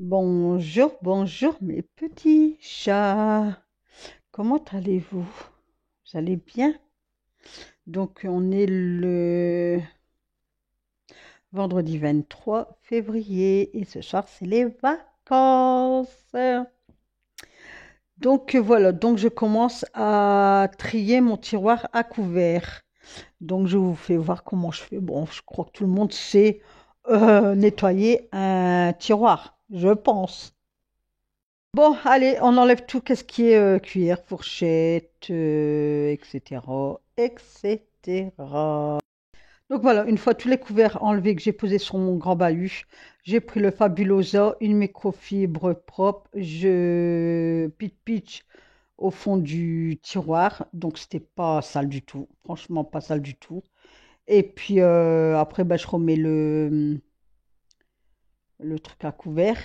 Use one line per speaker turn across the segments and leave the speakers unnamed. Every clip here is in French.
Bonjour, bonjour mes petits chats. Comment allez-vous? Vous allez bien? Donc on est le vendredi 23 février et ce soir c'est les vacances. Donc voilà, donc je commence à trier mon tiroir à couvert. Donc je vous fais voir comment je fais. Bon, je crois que tout le monde sait nettoyer un tiroir, je pense. Bon, allez, on enlève tout, qu'est-ce qui est cuillère, fourchette, etc., etc. Donc voilà, une fois tous les couverts enlevés que j'ai posés sur mon grand bahut, j'ai pris le Fabulosa, une microfibre propre, je pitch au fond du tiroir, donc c'était pas sale du tout, franchement pas sale du tout. Et puis après, je remets le truc à couvert.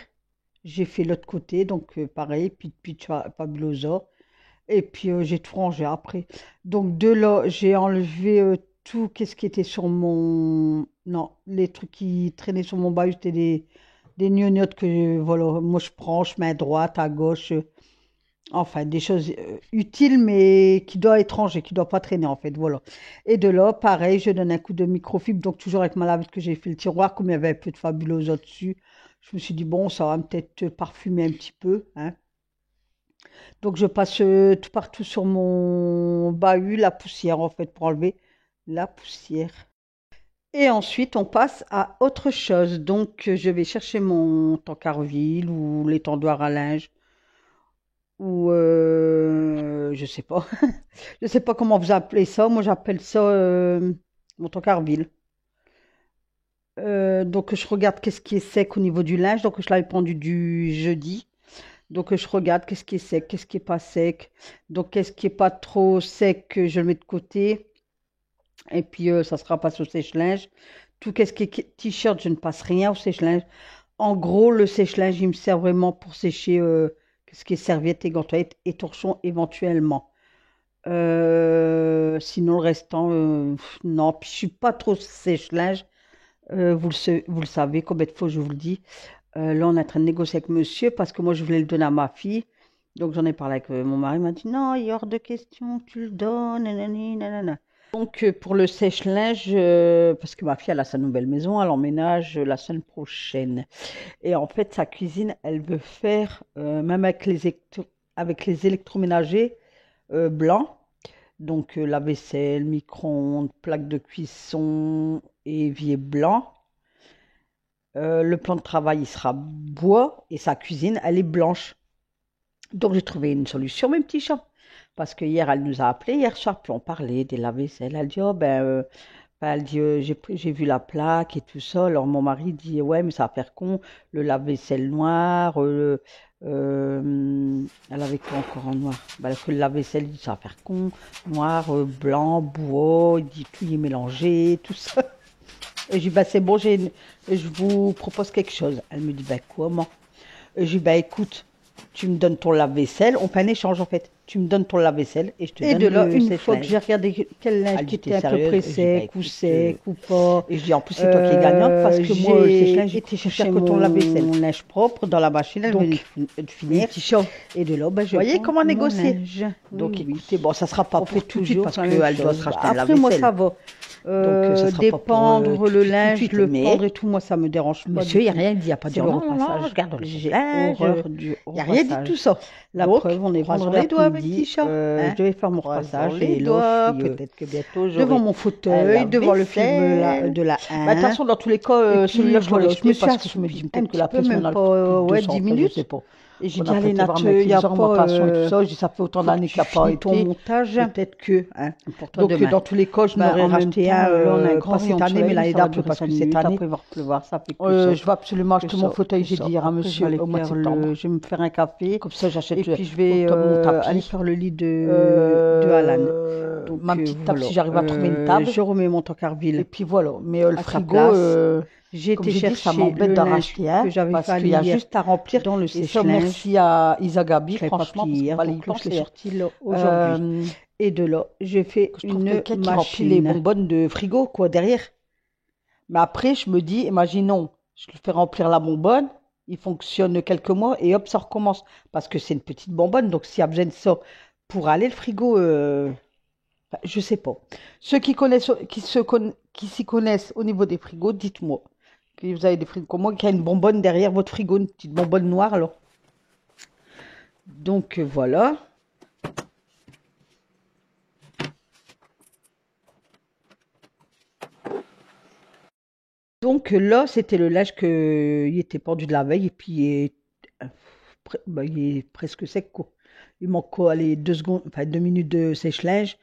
J'ai fait l'autre côté, donc pareil, pitch Fabulosa. Et puis j'ai tout rangé après. Donc de là, j'ai enlevé tout, qu'est-ce qui était sur mon... Non, les trucs qui traînaient sur mon bahut, c'était des gnognottes que voilà, moi je prends, je mets à droite, à gauche. Enfin, des choses utiles, mais qui doivent être rangées, qui ne doivent pas traîner en fait, voilà. Et de là, pareil, je donne un coup de microfibre, donc toujours avec ma lavette que j'ai fait le tiroir, comme il y avait un peu de Fabulosa dessus. Je me suis dit, bon, ça va peut-être parfumer un petit peu, hein. Donc je passe tout partout sur mon bahut, la poussière en fait, pour enlever la poussière. Et ensuite, on passe à autre chose. Donc je vais chercher mon tankarville ou l'étendoir à linge ou je sais pas. Je sais pas comment vous appelez ça. Moi, j'appelle ça mon tankarville. Donc je regarde qu'est-ce qui est sec au niveau du linge. Donc je l'avais pendu du jeudi. Donc, je regarde qu'est-ce qui est sec, qu'est-ce qui est pas sec. Donc, qu'est-ce qui est pas trop sec, je le mets de côté. Et puis, ça sera passé au sèche-linge. Tout qu'est-ce qui est t-shirt, je ne passe rien au sèche-linge. En gros, le sèche-linge, il me sert vraiment pour sécher ce qui est serviette et gantoisettes et torchons éventuellement. Sinon, le restant, non. Puis, je suis pas trop sèche-linge. Vous le savez, combien de fois je vous le dis. Là, on est en train de négocier avec monsieur parce que moi, je voulais le donner à ma fille. Donc, j'en ai parlé avec mon mari. Il m'a dit non, il est hors de question que tu le donnes. Nanani, nanana. Donc, pour le sèche-linge, parce que ma fille, elle a sa nouvelle maison, elle emménage la semaine prochaine. Et en fait, sa cuisine, elle veut faire, même avec les électroménagers blancs, donc lave-vaisselle, micro-ondes, plaque de cuisson, évier blanc. Le plan de travail, il sera bois et sa cuisine, elle est blanche. Donc, j'ai trouvé une solution, mes petits chats. Parce que hier, elle nous a appelé hier soir, puis on parlait des lave-vaisselle. Elle dit, oh elle dit, j'ai vu la plaque et tout ça. Alors, mon mari dit, ouais, mais ça va faire con, le lave-vaisselle noir, elle avait quoi encore en noir? Que le lave-vaisselle, il dit, ça va faire con, noir, blanc, bois, il dit, tout y est mélangé, tout ça. Et je dis, c'est bon, je vous propose quelque chose. Elle me dit, comment? Et je dis, écoute, tu me donnes ton lave-vaisselle, on fait un échange en fait. Tu me donnes ton lave-vaisselle et je te donne le sèche-linge. Et de là, une fois que j'ai regardé quel linge qui était à peu près sec ou sec ou pas. Et je dis, en plus, c'est toi qui es gagnante parce que moi, le sèche-linge, j'ai été chercher ton lave-vaisselle. Mon linge propre dans la machine, elle venait de finir. Et de là, je voyez comment négocier. Donc écoutez, bon, ça sera pas pour tout de suite parce qu'elle doit se racheter un lave-vaisselle. Après, moi, ça va. Donc, ça sera dépendre pas le linge, le prendre et tout, moi ça me dérange pas. Monsieur, il n'y a rien dit, il n'y a pas de repassage. Je garde le linge, il n'y a rien dit de tout ça. La preuve, on est vendredi les doigts, petit chat. Je devais faire mon repassage et là, peut-être que bientôt devant mon fauteuil, devant le film de la 1. Attention, dans tous les cas, celui-là, je l'ai expliqué parce que je me dis peut-être que la pression, même pas 10 minutes. Je sais pas. Et j'ai dit, allez, Nat, il n'y a pas... et tout ça. Je dis, ça fait autant d'années qu'il n'y a pas été. Ton montage, peut-être que... Donc, dans tous les cas, je n'aurais racheté un, pas cette année, mais l'année d'après, parce que cette année, après, il va pleuvoir, ça fait que je vais absolument acheter mon fauteuil, j'ai dit à monsieur, au mois de septembre. Je vais me faire un café. Comme ça, j'achète. Et puis, je vais aller faire le lit de Alan. Donc, ma petite table, si j'arrive à trouver une table. Je remets mon tankarville. Et puis, voilà. Mais le frigo... J'ai été chercher ça m'embête d'en racheter un parce qu'il y a juste à remplir dans le sèche-linge. Merci à Isagabi, franchement, parce qu'on va les plancher. Je l'ai sorti aujourd'hui. Et de là, j'ai fait une machine. Les bonbonnes de frigo, quoi, derrière. Mais après, je me dis, imaginons, je le fais remplir la bonbonne. Il fonctionne quelques mois et hop, ça recommence. Parce que c'est une petite bonbonne, donc s'il y a besoin de ça pour aller, le frigo, enfin, je sais pas. Ceux qui connaissent, qui s'y connaissent au niveau des frigos, dites-moi. Que vous avez des frigos comme moi, qu'il y a une bonbonne derrière votre frigo, une petite bonbonne noire, alors. Donc voilà. Donc là, c'était le linge il était pendu de la veille et puis il est presque sec, quoi. Il manque quoi, allez, 2 secondes, enfin 2 minutes de sèche-linge.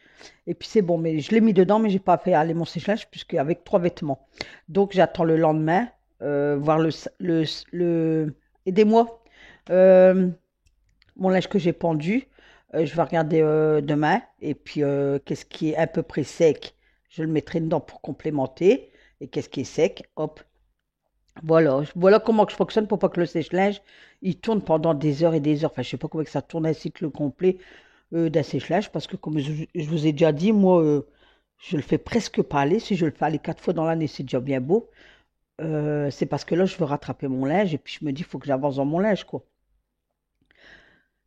Et puis c'est bon, mais je l'ai mis dedans, mais j'ai pas fait aller mon sèche-linge puisque avec 3 vêtements. Donc j'attends le lendemain, voir aidez-moi, euh, mon linge que j'ai pendu. Je vais regarder demain. Et puis qu'est-ce qui est à peu près sec, je le mettrai dedans pour complémenter. Et qu'est-ce qui est sec, hop, voilà comment que je fonctionne pour pas que le sèche-linge il tourne pendant des heures et des heures. Enfin, je sais pas comment que ça tourne un cycle complet d'un sèche-linge parce que comme je vous ai déjà dit, moi, je le fais presque pas aller. Si je le fais aller 4 fois dans l'année, c'est déjà bien beau. C'est parce que là, je veux rattraper mon linge et puis je me dis, il faut que j'avance dans mon linge, quoi.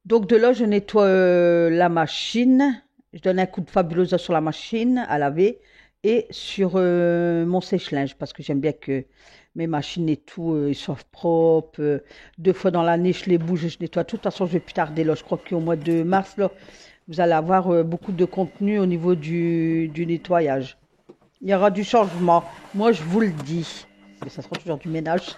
Donc de là, je nettoie la machine. Je donne un coup de fabulosa sur la machine à laver et sur mon sèche-linge parce que j'aime bien que mes machines et tout, ils soient propres. 2 fois dans l'année, je les bouge et je nettoie tout. De toute façon, je vais plus tarder là. Je crois qu'au mois de mars, là, vous allez avoir beaucoup de contenu au niveau du nettoyage. Il y aura du changement. Moi, je vous le dis. Mais ça sera toujours du ménage.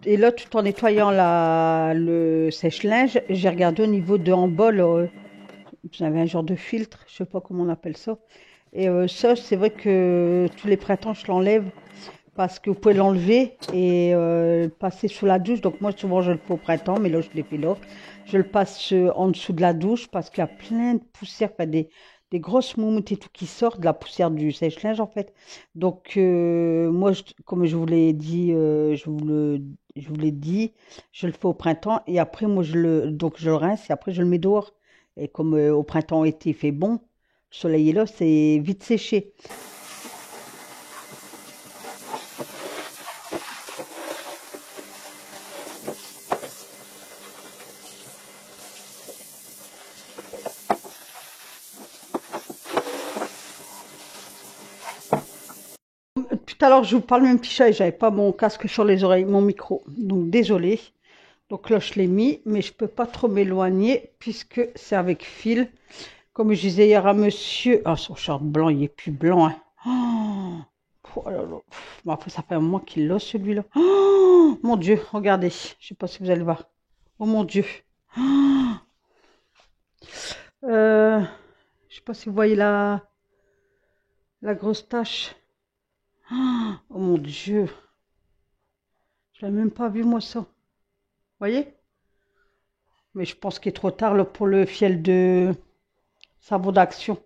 Et là, tout en nettoyant le sèche-linge, j'ai regardé au niveau de en bas, là, j'avais un genre de filtre, je sais pas comment on appelle ça. Et ça, c'est vrai que tous les printemps, je l'enlève parce que vous pouvez l'enlever et le passer sous la douche. Donc moi, souvent, je le fais au printemps, mais là, je l'ai fait là. Je le passe en dessous de la douche parce qu'il y a plein de poussière, enfin, des grosses moumoutes et tout qui sortent de la poussière du sèche-linge, en fait. Donc moi, comme je vous l'ai dit, je vous l'ai dit, je le fais au printemps et après, moi, donc je le rince et après, je le mets dehors. Et comme au printemps, été, il fait bon, le soleil est là, c'est vite séché. Tout à l'heure, je vous parle même petit chat et j'avais pas mon casque sur les oreilles, mon micro. Donc désolé. Donc là, je l'ai mis, mais je peux pas trop m'éloigner puisque c'est avec fil. Comme je disais hier à monsieur, ah, son short blanc, il est plus blanc, hein. Oh là là. Bon, après, ça fait un moment qu'il l'a celui-là. Oh, mon Dieu, regardez. Je sais pas si vous allez voir. Oh mon Dieu. Oh, euh, je sais pas si vous voyez la grosse tache. Oh mon Dieu. Je l'ai même pas vu moi ça. Vous voyez? Mais je pense qu'il est trop tard là, pour le fiel de savon d'action.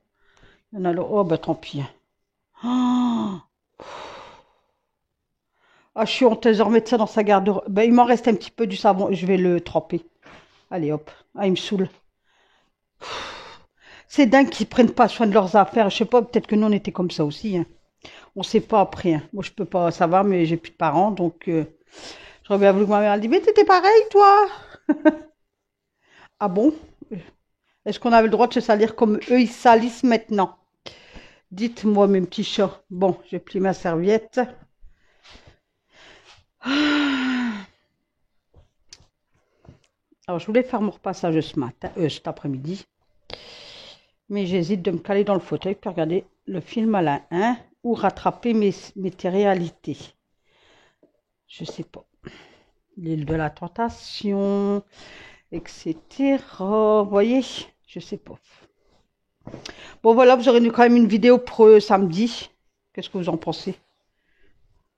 Il y en a là. Oh bah tant pis, hein. Ah, je suis honteuse de remettre ça dans sa garde-robe. Ben, il m'en reste un petit peu du savon. Je vais le tremper. Allez hop. Ah, il me saoule. C'est dingue qu'ils prennent pas soin de leurs affaires. Je sais pas, peut-être que nous on était comme ça aussi, hein. On sait pas après, hein. Moi je peux pas savoir, mais j'ai plus de parents, donc j'aurais bien voulu que ma mère elle dise, mais t'étais pareil toi. Ah bon? Est-ce qu'on avait le droit de se salir comme eux ils salissent maintenant? Dites-moi mes petits chats. Bon, j'ai pris ma serviette. Alors je voulais faire mon repassage cet après-midi, mais j'hésite de me caler dans le fauteuil pour regarder le film à la 1 ou rattraper mes réalités. Je sais pas. L'île de la tentation, etc. Vous voyez, je sais pas. Bon voilà, vous aurez quand même une vidéo pour samedi. Qu'est-ce que vous en pensez?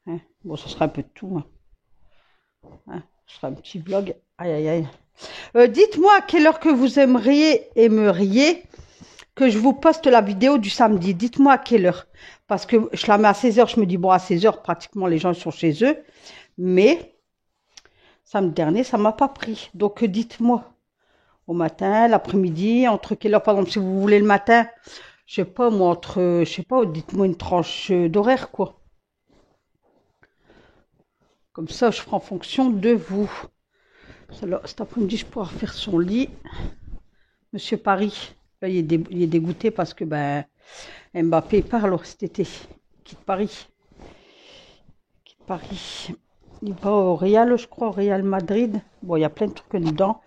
Hein, bon, ce sera un peu de tout, hein. Hein, ce sera un petit vlog. Aïe, aïe, aïe. Dites-moi à quelle heure que vous aimeriez que je vous poste la vidéo du samedi. Dites-moi à quelle heure. Parce que je la mets à 16h. Je me dis, bon, à 16h, pratiquement, les gens sont chez eux. Mais samedi dernier, ça m'a pas pris. Donc, dites-moi au matin, l'après-midi, entre quelle heure, par exemple, si vous voulez le matin, je sais pas, moi, je sais pas, dites-moi une tranche d'horaire, quoi. Comme ça, je ferai en fonction de vous. Alors, cet après-midi, je pourrai faire son lit. Monsieur Paris, là, il est dégoûté parce que, ben, Mbappé part cet été. Il quitte Paris. Paris. Il va au Real, je crois, au Real Madrid. Bon, il y a plein de trucs dedans.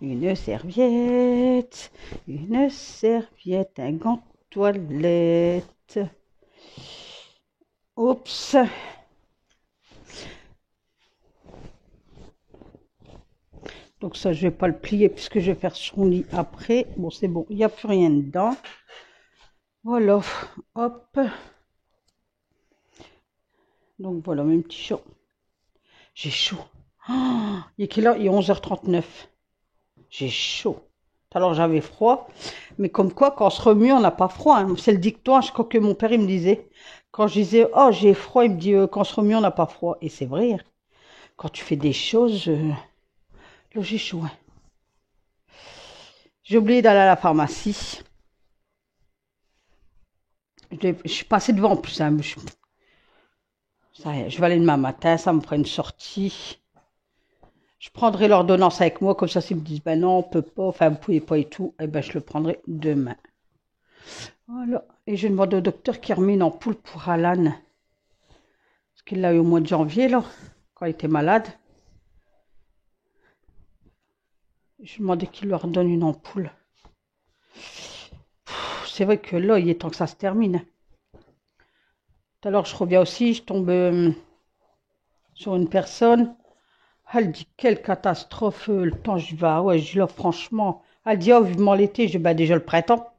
Une serviette, un gant de toilette. Oups. Donc ça, je vais pas le plier puisque je vais faire son lit après. Bon, c'est bon, il n'y a plus rien dedans. Voilà, hop. Donc voilà, mes petits chats. J'ai chaud. Oh, il est quelle heure? Il est 11h39. J'ai chaud. Alors j'avais froid. Mais comme quoi, quand on se remue, on n'a pas froid. Hein. C'est le dicton, je crois que mon père, il me disait. Quand je disais, oh, j'ai froid, il me dit, quand on se remue, on n'a pas froid. Et c'est vrai. Hein. Quand tu fais des choses, là, j'ai chaud. Hein. J'ai oublié d'aller à la pharmacie. Je suis passée devant en plus. Hein. Je vais aller demain matin, ça me fera une sortie. Je prendrai l'ordonnance avec moi, comme ça s'ils me disent, ben non, on peut pas, enfin vous pouvez pas et tout, et ben je le prendrai demain. Voilà. Et je demande au docteur qui remet une ampoule pour Alan. Parce qu'il l'a eu au mois de janvier, là, quand il était malade. Je demandais qu'il leur donne une ampoule. C'est vrai que là, il est temps que ça se termine. Tout à l'heure, je reviens aussi, je tombe sur une personne. Elle dit, quelle catastrophe, le temps, je vais, ouais, je dis là, franchement. Elle dit, oh, vivement l'été, je dis, bah, déjà le printemps.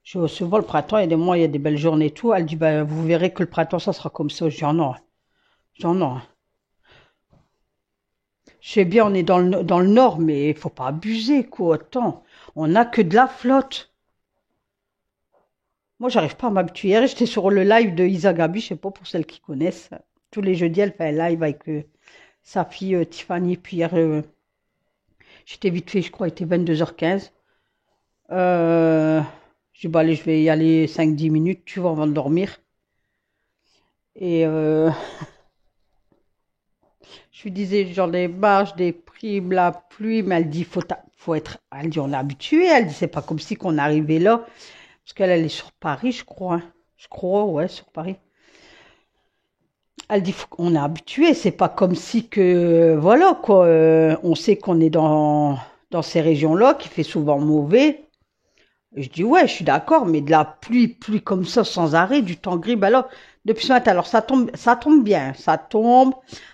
Je dis, oh, souvent, le printemps, il y a des mois, il y a des belles journées et tout. Elle dit, bah, vous verrez que le printemps, ça sera comme ça. Je dis, oh non, non. Je sais bien, on est dans le nord, mais il faut pas abuser, quoi. Attends, on n'a que de la flotte. Moi, j'arrive pas à m'habituer. Hier, j'étais sur le live de Isa Gabi, je sais pas pour celles qui connaissent. Tous les jeudis, elle fait un live avec sa fille Tiffany. Puis hier, j'étais vite fait, je crois, il était 22h15. Je dis, bah allez, je vais y aller 5-10 minutes, tu vois, avant de dormir. Et je lui disais, j'en ai marre, des primes, la pluie, mais elle dit, faut être, elle dit, on est habitué. Elle dit, c'est pas comme si qu'on arrivait là. Parce qu'elle, elle est sur Paris, je crois. Hein. Je crois, ouais, sur Paris. Elle dit, on est habitué, c'est pas comme si que, voilà, quoi, on sait qu'on est dans ces régions-là, qui fait souvent mauvais. Et je dis, ouais, je suis d'accord, mais de la pluie comme ça, sans arrêt, du temps gris, ben là, depuis ce matin, alors ça tombe bien, ça tombe,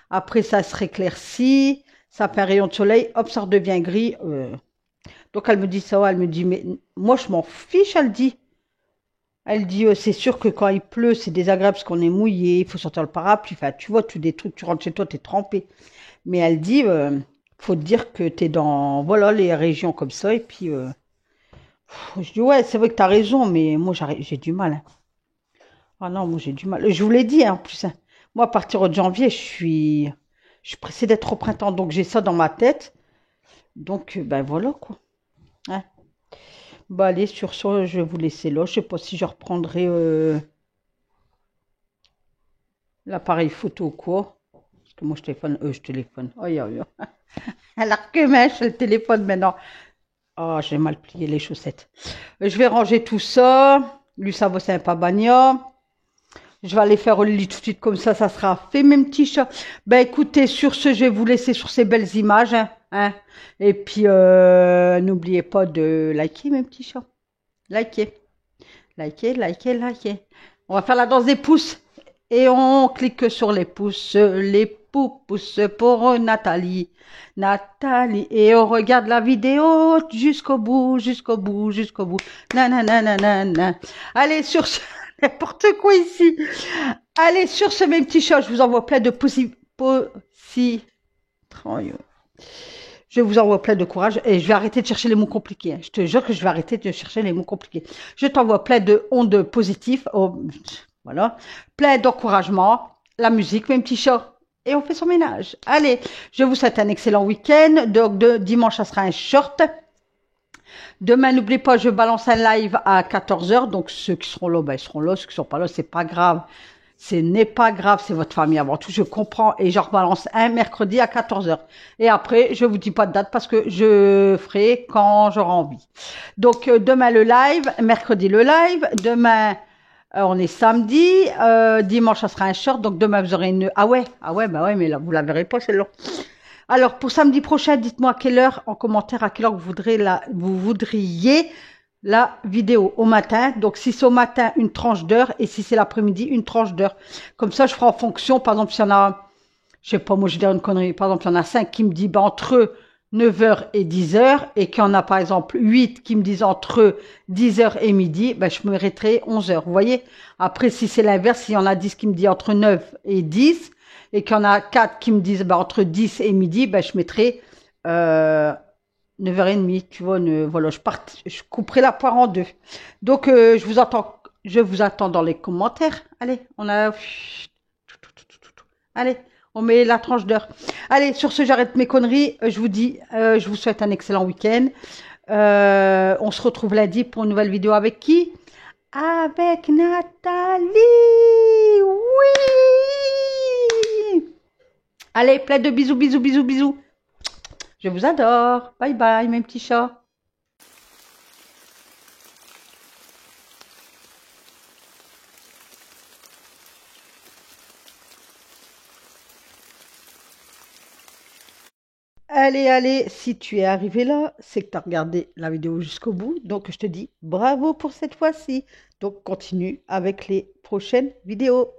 après ça se réclaircit, ça fait un rayon de soleil, hop, ça redevient gris. Donc elle me dit ça, elle me dit, mais moi je m'en fiche, elle dit. Elle dit, c'est sûr que quand il pleut, c'est désagréable parce qu'on est mouillé, il faut sortir le parapluie. Enfin, tu vois, tous des trucs, tu rentres chez toi, t'es trempé. Mais elle dit, faut te dire que t'es dans, voilà, les régions comme ça. Et puis, je dis, ouais, c'est vrai que t'as raison, mais moi, j'ai du mal. Hein. Ah non, moi, j'ai du mal. Je vous l'ai dit, hein, en plus. Hein. Moi, à partir de janvier, je suis pressée d'être au printemps. Donc, j'ai ça dans ma tête. Donc, ben voilà, quoi. Hein. Bah allez, sur ce, je vais vous laisser là. Je sais pas si je reprendrai l'appareil photo ou quoi. Parce que moi, je téléphone. Aïe, aïe, aïe. Elle a que mèche, le téléphone maintenant. Oh, j'ai mal plié les chaussettes. Je vais ranger tout ça. Lui, ça va sympa, bagna. Je vais aller faire le lit tout de suite, comme ça sera fait, mes petits chats. Ben écoutez, sur ce, je vais vous laisser sur ces belles images. Hein. Et puis, n'oubliez pas de liker, mes petits chats. Likez. Likez. On va faire la danse des pouces. Et on clique sur les pouces pour Nathalie. Et on regarde la vidéo jusqu'au bout. Nanana. Allez, sur ce, n'importe quoi ici. Allez, sur ce, mes petits chats, je vous envoie plein de Je vous envoie plein de courage et je vais arrêter de chercher les mots compliqués. Hein. Je te jure que je vais arrêter de chercher les mots compliqués. Je t'envoie plein de ondes positives. Voilà. Plein d'encouragement. La musique, mes petits chats. et on fait son ménage. Allez, je vous souhaite un excellent week-end. Donc, dimanche, ça sera un short. Demain, n'oubliez pas, je balance un live à 14 h. Donc, ceux qui seront là, ben, ils seront là. Ceux qui ne sont pas là, c'est pas grave. Ce n'est pas grave, c'est votre famille avant tout. Je comprends et je rebalance un mercredi à 14 h. Et après, je vous dis pas de date parce que je ferai quand j'aurai envie. Donc, demain le live, mercredi le live. Demain, on est samedi. Dimanche, ça sera un short. Donc, demain, vous aurez une... Ah ouais, bah ouais, mais là, vous la verrez pas celle-là. Alors, pour samedi prochain, dites-moi à quelle heure, en commentaire, à quelle heure vous voudriez la vidéo au matin. Donc, si c'est au matin, une tranche d'heure. Et si c'est l'après-midi, une tranche d'heure. Comme ça, je ferai en fonction. Par exemple, s'il y en a, je sais pas, moi, je vais dire une connerie. Par exemple, il y en a 5 qui me disent entre 9 h et 10 h. Et qu'il y en a, par exemple, 8 qui me disent entre 10 h et midi. Ben, je me mettrai 11 h. Vous voyez? Après, si c'est l'inverse, s'il y en a 10 qui me disent entre 9 et 10. Et qu'il y en a 4 qui me disent ben, entre 10 et midi. Ben, je mettrai... 9h30, tu vois, voilà, je couperai la poire en deux. Donc, je vous attends dans les commentaires. Allez, allez, on met la tranche d'heure. Allez, sur ce, j'arrête mes conneries. Je vous dis, je vous souhaite un excellent week-end. On se retrouve lundi pour une nouvelle vidéo avec qui? Avec Nathalie. Oui. Allez, plein de bisous, bisous, bisous, bisous. Je vous adore. Bye bye, mes petits chats. Allez, allez, si tu es arrivé là, c'est que tu as regardé la vidéo jusqu'au bout. Donc, je te dis bravo pour cette fois-ci. Donc, continue avec les prochaines vidéos.